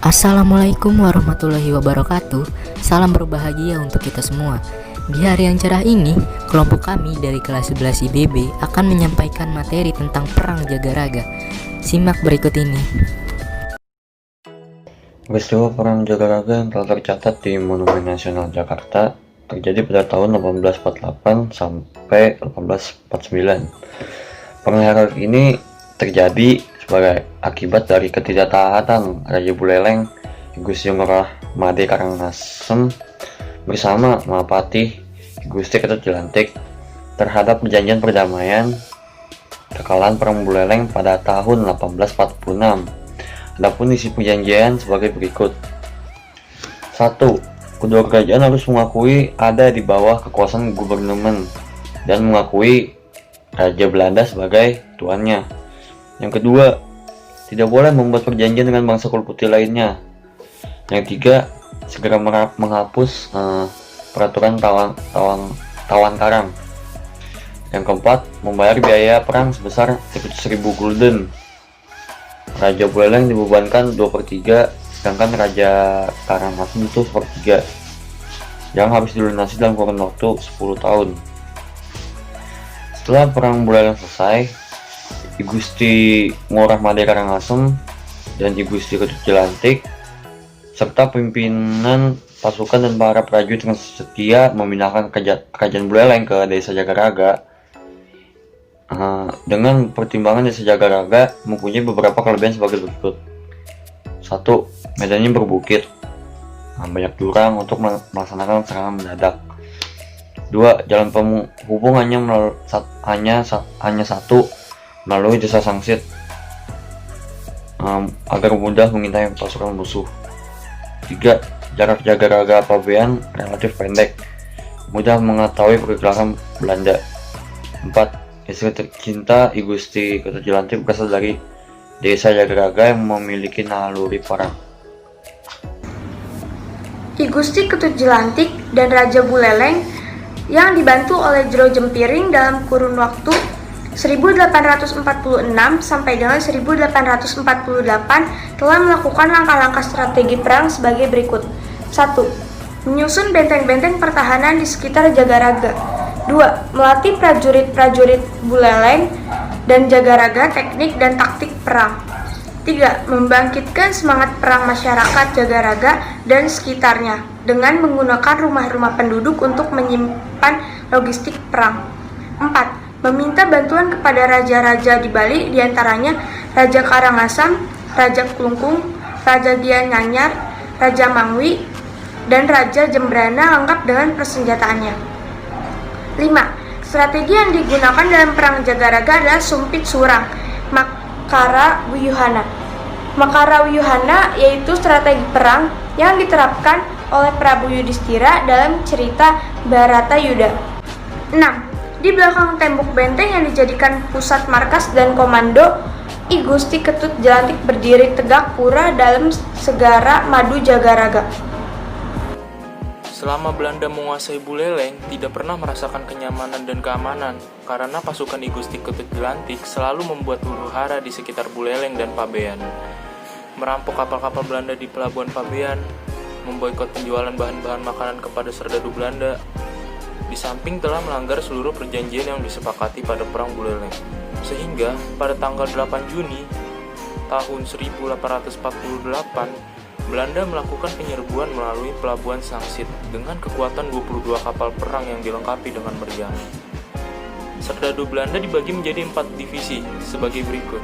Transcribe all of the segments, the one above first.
Assalamualaikum warahmatullahi wabarakatuh. Salam berbahagia untuk kita semua. Di hari yang cerah ini, kelompok kami dari kelas 11 IBB akan menyampaikan materi tentang Perang Jagaraga. Simak berikut ini. Peristiwa Perang Jagaraga yang telah tercatat di Monumen Nasional Jakarta terjadi pada tahun 1848 sampai 1849. Perang Jagaraga ini terjadi sebagai akibat dari ketidaktaatan Raja Buleleng Ki Gusti Ngurah Made Karangasem bersama Mahapati Ki Gusti Ketutjelantik terhadap perjanjian perdamaian kekalahan Perang Buleleng pada tahun 1846. Adapun isi perjanjian sebagai berikut. 1. Kedua kerajaan harus mengakui ada di bawah kekuasaan gubernemen dan mengakui Raja Belanda sebagai tuannya. Yang kedua, tidak boleh membuat perjanjian dengan bangsa kulit putih lainnya. Yang tiga, segera menghapus peraturan tawan karang. Yang keempat, membayar biaya perang sebesar 1.000 gulden. Raja Buleleng dibebankan 2/3, sedangkan Raja Karangasem itu 1/3, yang harus dilunasi dalam kurun waktu 10 tahun. Setelah Perang Buleleng selesai, Ki Gusti Ngurah Made Karangasem dan Ki Gusti Ketutjelantik serta pimpinan pasukan dan para prajurit yang setia memindahkan kerajaan Buleleng ke Desa Jagaraga. Dengan pertimbangan Desa Jagaraga mempunyai beberapa kelebihan sebagai berikut. 1. Medannya berbukit, banyak jurang untuk melaksanakan serangan mendadak. 2. Jalan penghubung hanya satu melalui Desa Sangsit agar mudah mengintai pasukan musuh. 3. Jarak Jagaraga Pabean relatif pendek, mudah mengetahui pergerakan Belanda. 4. Istri tercinta Ki Gusti Ketutjelantik berasal dari Desa Jagaraga yang memiliki naluri perang. Ki Gusti Ketutjelantik dan Raja Buleleng yang dibantu oleh Jero Jempiring dalam kurun waktu 1846 sampai dengan 1848 telah melakukan langkah-langkah strategi perang sebagai berikut. 1. Menyusun benteng-benteng pertahanan di sekitar Jagaraga. 2. Melatih prajurit-prajurit Buleleng dan Jagaraga teknik dan taktik perang. 3. Membangkitkan semangat perang masyarakat Jagaraga dan sekitarnya dengan menggunakan rumah-rumah penduduk untuk menyimpan logistik perang. 4. Meminta bantuan kepada raja-raja di Bali, diantaranya Raja Karangasem, Raja Klungkung, Raja Gianyar, Raja Mangwi, dan Raja Jembrana lengkap dengan persenjataannya. 5. Strategi yang digunakan dalam Perang Jagaraga adalah sumpit surang, Makara Wiyuhana. Makara Wiyuhana yaitu strategi perang yang diterapkan oleh Prabu Yudhistira dalam cerita Bharatayuda. 6. Di belakang tembok benteng yang dijadikan pusat markas dan komando, Ki Gusti Ketutjelantik berdiri tegak pura dalam segara madu Jagaraga. Selama Belanda menguasai Buleleng, tidak pernah merasakan kenyamanan dan keamanan karena pasukan Ki Gusti Ketutjelantik selalu membuat huru-hara di sekitar Buleleng dan Pabean, merampok kapal-kapal Belanda di pelabuhan Pabean, memboikot penjualan bahan-bahan makanan kepada serdadu Belanda. Di samping telah melanggar seluruh perjanjian yang disepakati pada Perang Buleleng, sehingga pada tanggal 8 Juni tahun 1848, Belanda melakukan penyerbuan melalui pelabuhan Sangsit dengan kekuatan 22 kapal perang yang dilengkapi dengan meriam. Serdadu Belanda dibagi menjadi 4 divisi sebagai berikut.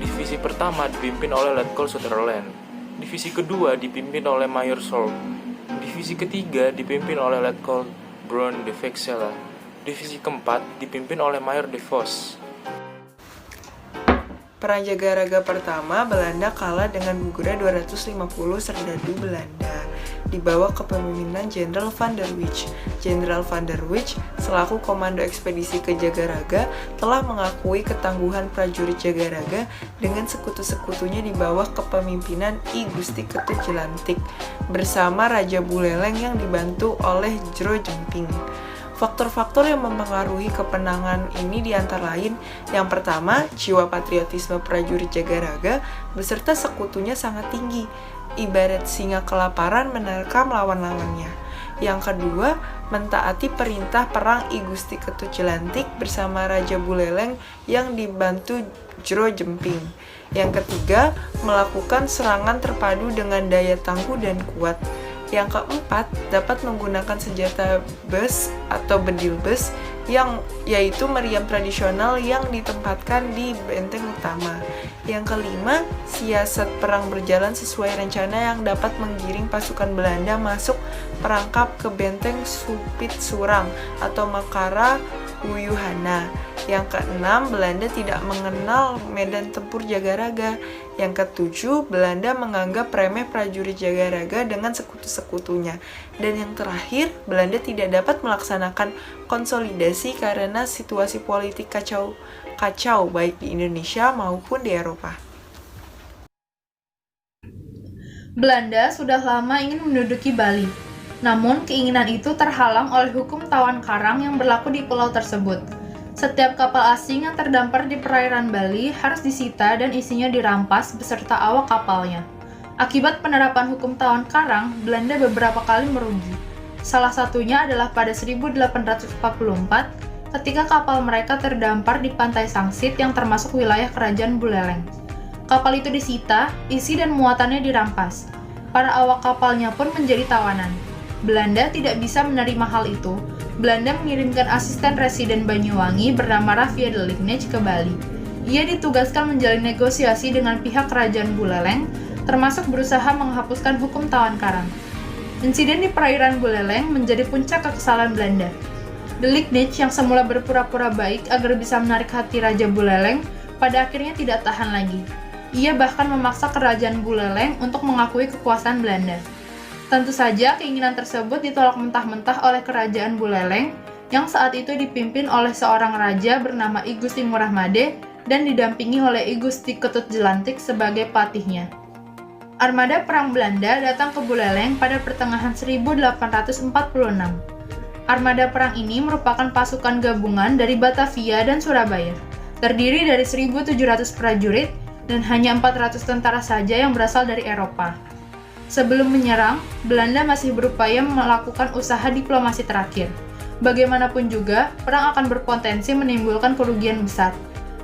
Divisi pertama dipimpin oleh Letkol Sutherland, divisi kedua dipimpin oleh Mayor Solf, divisi ketiga dipimpin oleh Letkol Brown de Vexella, divisi keempat dipimpin oleh Mayor de Vos. Perang Jagaraga pertama, Belanda kalah dengan gugur 250 serdadu Belanda di bawah kepemimpinan Jenderal Van der Wijk. Jenderal Van der Wijk selaku komando ekspedisi ke Jagaraga telah mengakui ketangguhan prajurit Jagaraga dengan sekutu-sekutunya di bawah kepemimpinan Ki Gusti Ketutjelantik bersama Raja Buleleng yang dibantu oleh Jero Jemping. Faktor-faktor yang mempengaruhi kemenangan ini diantara lain, yang pertama, jiwa patriotisme prajurit Jagaraga beserta sekutunya sangat tinggi, ibarat singa kelaparan menerkam lawan-lawannya. Yang kedua, mentaati perintah perang I Gusti Ketut Jelantik bersama Raja Buleleng yang dibantu Jro Jemping. Yang ketiga, melakukan serangan terpadu dengan daya tangguh dan kuat. Yang keempat, dapat menggunakan senjata bes atau bedil bes yaitu meriam tradisional yang ditempatkan di benteng utama. Yang kelima, siasat perang berjalan sesuai rencana yang dapat menggiring pasukan Belanda masuk perangkap ke benteng Supit Surang atau Makara Uyuhana. Yang keenam, Belanda tidak mengenal medan tempur Jagaraga. Yang ketujuh, Belanda menganggap remeh prajurit Jagaraga dengan sekutu-sekutunya. Dan yang terakhir, Belanda tidak dapat melaksanakan konsolidasi karena situasi politik kacau baik di Indonesia maupun di Eropa. Belanda sudah lama ingin menduduki Bali. Namun, keinginan itu terhalang oleh hukum tawan karang yang berlaku di pulau tersebut. Setiap kapal asing yang terdampar di perairan Bali harus disita dan isinya dirampas beserta awak kapalnya. Akibat penerapan hukum tawan karang, Belanda beberapa kali merugi. Salah satunya adalah pada 1844 ketika kapal mereka terdampar di pantai Sangsit yang termasuk wilayah kerajaan Buleleng. Kapal itu disita, isi dan muatannya dirampas. Para awak kapalnya pun menjadi tawanan. Belanda tidak bisa menerima hal itu. Belanda mengirimkan asisten residen Banyuwangi bernama Raffia de Lignage ke Bali. Ia ditugaskan menjalin negosiasi dengan pihak kerajaan Buleleng, termasuk berusaha menghapuskan hukum tawan karang. Insiden di perairan Buleleng menjadi puncak kekesalan Belanda. De Lignage yang semula berpura-pura baik agar bisa menarik hati Raja Buleleng, pada akhirnya tidak tahan lagi. Ia bahkan memaksa kerajaan Buleleng untuk mengakui kekuasaan Belanda. Tentu saja keinginan tersebut ditolak mentah-mentah oleh kerajaan Buleleng yang saat itu dipimpin oleh seorang raja bernama I Gusti Ngurah Made dan didampingi oleh I Gusti Ketut Jelantik sebagai patihnya. Armada perang Belanda datang ke Buleleng pada pertengahan 1846. Armada perang ini merupakan pasukan gabungan dari Batavia dan Surabaya, terdiri dari 1.700 prajurit dan hanya 400 tentara saja yang berasal dari Eropa. Sebelum menyerang, Belanda masih berupaya melakukan usaha diplomasi terakhir. Bagaimanapun juga, perang akan berpotensi menimbulkan kerugian besar.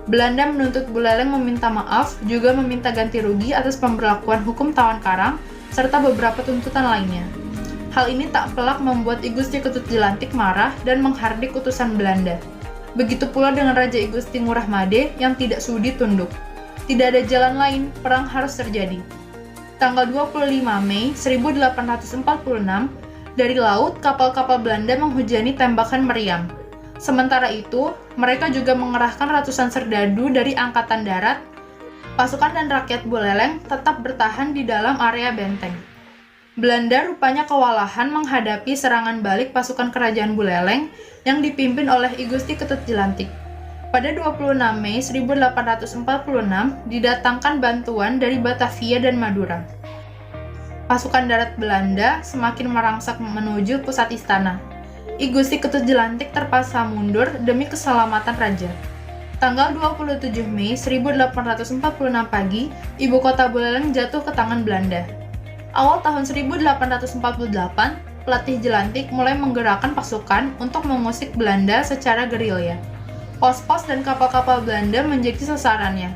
Belanda menuntut Buleleng meminta maaf, juga meminta ganti rugi atas pemberlakuan hukum tawan karang, serta beberapa tuntutan lainnya. Hal ini tak pelak membuat I Gusti Ketut Jelantik marah dan menghardik utusan Belanda. Begitu pula dengan Raja I Gusti Ngurah Made yang tidak sudi tunduk. Tidak ada jalan lain, perang harus terjadi. Tanggal 25 Mei 1846, dari laut kapal-kapal Belanda menghujani tembakan meriam. Sementara itu, mereka juga mengerahkan ratusan serdadu dari Angkatan Darat. Pasukan dan rakyat Buleleng tetap bertahan di dalam area benteng. Belanda rupanya kewalahan menghadapi serangan balik pasukan kerajaan Buleleng yang dipimpin oleh I Gusti Ketut Jelantik. Pada 26 Mei 1846, didatangkan bantuan dari Batavia dan Madura. Pasukan darat Belanda semakin merangsek menuju pusat istana. I Gusti Ketut Jelantik terpaksa mundur demi keselamatan raja. Tanggal 27 Mei 1846 pagi, ibu kota Buleleng jatuh ke tangan Belanda. Awal tahun 1848, pelatih Jelantik mulai menggerakkan pasukan untuk mengusik Belanda secara gerilya. Pos-pos dan kapal-kapal Belanda menjadi sasarannya.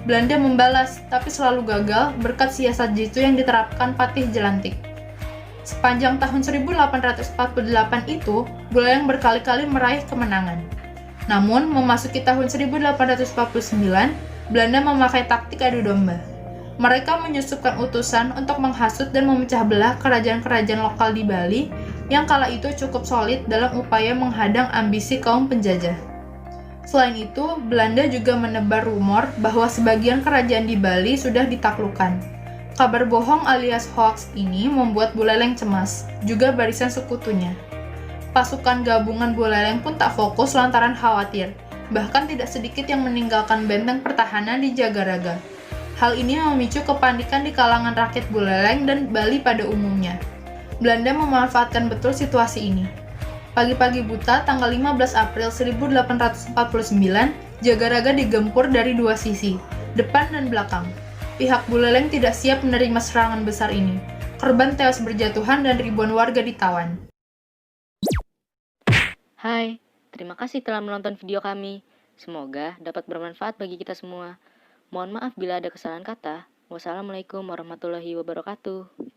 Belanda membalas, tapi selalu gagal berkat siasat jitu yang diterapkan Patih Jelantik. Sepanjang tahun 1848 itu, Buleleng berkali-kali meraih kemenangan. Namun, memasuki tahun 1849, Belanda memakai taktik adu domba. Mereka menyusupkan utusan untuk menghasut dan memecah belah kerajaan-kerajaan lokal di Bali yang kala itu cukup solid dalam upaya menghadang ambisi kaum penjajah. Selain itu, Belanda juga menebar rumor bahwa sebagian kerajaan di Bali sudah ditaklukkan. Kabar bohong alias hoax ini membuat Buleleng cemas, juga barisan sekutunya. Pasukan gabungan Buleleng pun tak fokus lantaran khawatir, bahkan tidak sedikit yang meninggalkan benteng pertahanan di Jagaraga. Hal ini memicu kepanikan di kalangan rakyat Buleleng dan Bali pada umumnya. Belanda memanfaatkan betul situasi ini. Pagi-pagi buta tanggal 15 April 1849, Jagaraga digempur dari dua sisi, depan dan belakang. Pihak Buleleng tidak siap menerima serangan besar ini. Korban tewas berjatuhan dan ribuan warga ditawan. Hai, terima kasih telah menonton video kami. Semoga dapat bermanfaat bagi kita semua. Mohon maaf bila ada kesalahan kata. Wassalamualaikum warahmatullahi wabarakatuh.